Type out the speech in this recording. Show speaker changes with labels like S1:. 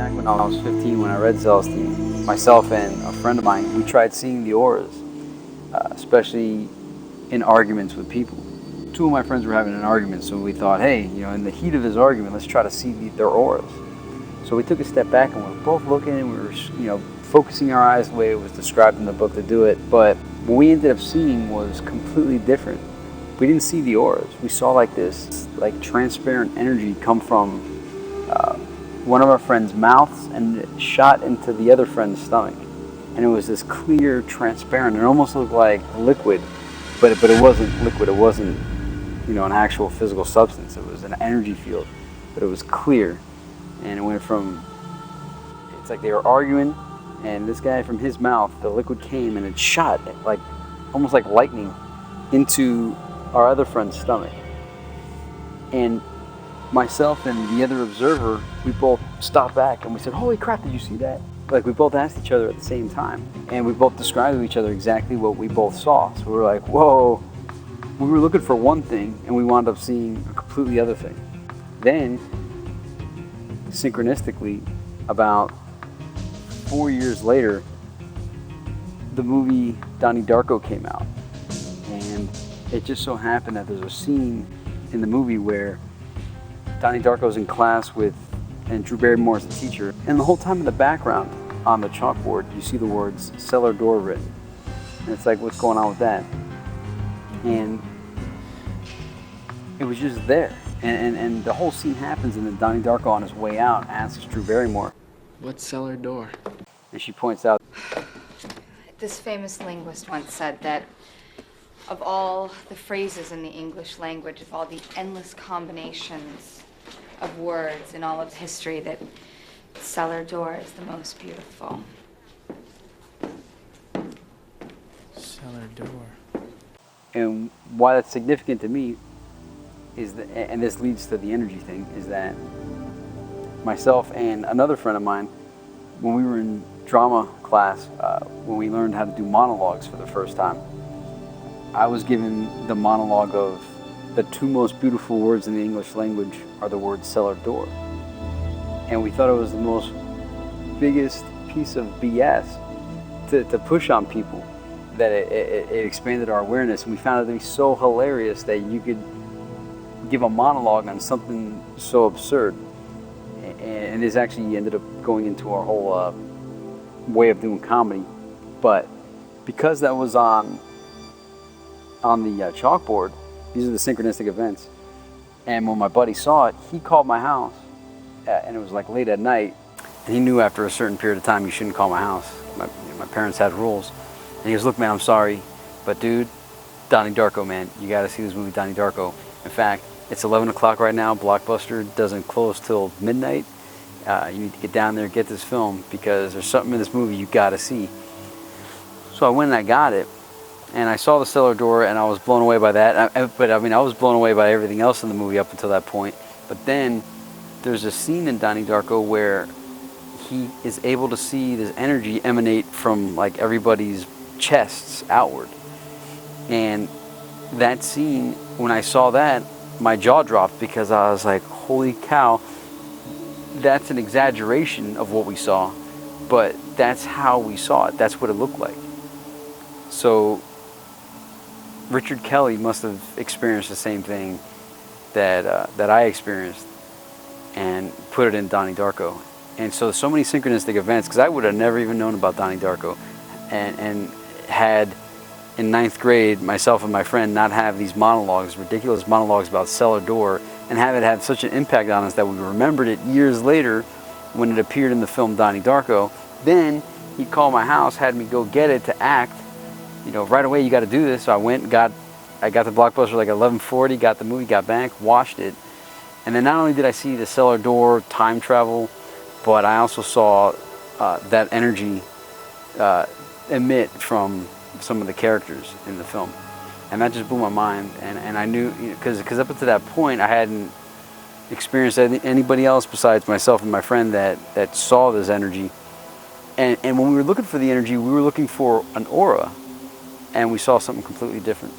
S1: back when I was 15, when I read Celestine, myself and a friend of mine, we tried seeing the auras, especially in arguments with people. Two of my friends were having an argument, so we thought, hey, in the heat of this argument, let's try to see their auras. So we took a step back and we were both looking, and we were, focusing our eyes the way it was described in the book to do it. But what we ended up seeing was completely different. We didn't see the auras. We saw this transparent energy come from one of our friends' mouths, and it shot into the other friend's stomach. And it was this clear, transparent. It almost looked like liquid, but it wasn't liquid. It wasn't, an actual physical substance. It was an energy field, but it was clear. And it went from, it's like they were arguing, and this guy from his mouth, the liquid came and it shot almost like lightning into our other friend's stomach. And myself and the other observer, we both stopped back and we said, holy crap, did you see that? We both asked each other at the same time, and we both described to each other exactly what we both saw. So we were like, whoa, we were looking for one thing and we wound up seeing a completely other thing. Then, synchronistically, about 4 years later, the movie Donnie Darko came out. And it just so happened that there's a scene in the movie where Donnie Darko's in class and Drew Barrymore's the teacher. And the whole time in the background on the chalkboard, you see the words Cellar Door written. And it's like, what's going on with that? And it was just there. And the whole scene happens, and then Donnie Darko on his way out asks Drew Barrymore,
S2: "What's Cellar Door?"
S1: And she points out,
S3: this famous linguist once said that of all the phrases in the English language, of all the endless combinations of words in all of history, that cellar door is the most beautiful.
S2: Cellar Door.
S1: and why that's significant to me is that, and this leads to the energy thing, is that myself and another friend of mine, when we were in drama class, when we learned how to do monologues for the first time, I was given the monologue of the two most beautiful words in the English language are the words cellar door. And we thought it was the most biggest piece of BS to push on people, that it expanded our awareness. And we found it to be so hilarious that you could give a monologue on something so absurd. And this actually ended up going into our whole way of doing comedy. But because that was on the chalkboard, these are the synchronistic events. And when my buddy saw it, he called my house, and it was like late at night. And he knew after a certain period of time you shouldn't call my house. My parents had rules. And he goes, "Look, man, I'm sorry, but dude, Donnie Darko, man, you got to see this movie, Donnie Darko. In fact, it's 11 o'clock right now. Blockbuster doesn't close till midnight. You need to get down there, get this film, because there's something in this movie you got to see." So I went and I got it, and I saw the cellar door, and I was blown away by that. I was blown away by everything else in the movie up until that point. But then there's a scene in Donnie Darko where he is able to see this energy emanate from like everybody's chests outward. And that scene, when I saw that, my jaw dropped, because I was like, holy cow, that's an exaggeration of what we saw, but that's how we saw it. That's what it looked like. So Richard Kelly must have experienced the same thing that I experienced, and put it in Donnie Darko. And so many synchronistic events, because I would have never even known about Donnie Darko, and had in 9th grade, myself and my friend not have these monologues, ridiculous monologues about cellar door, and have it have such an impact on us that we remembered it years later when it appeared in the film Donnie Darko. Then he called my house, had me go get it to act. Right away, you got to do this. So I went, I got the Blockbuster like at 11:40, got the movie, got back, watched it. And then not only did I see the cellar door, time travel, but I also saw that energy emit from some of the characters in the film. And that just blew my mind. And I knew, because up until that point, I hadn't experienced anybody else besides myself and my friend that saw this energy. And when we were looking for the energy, we were looking for an aura, and we saw something completely different.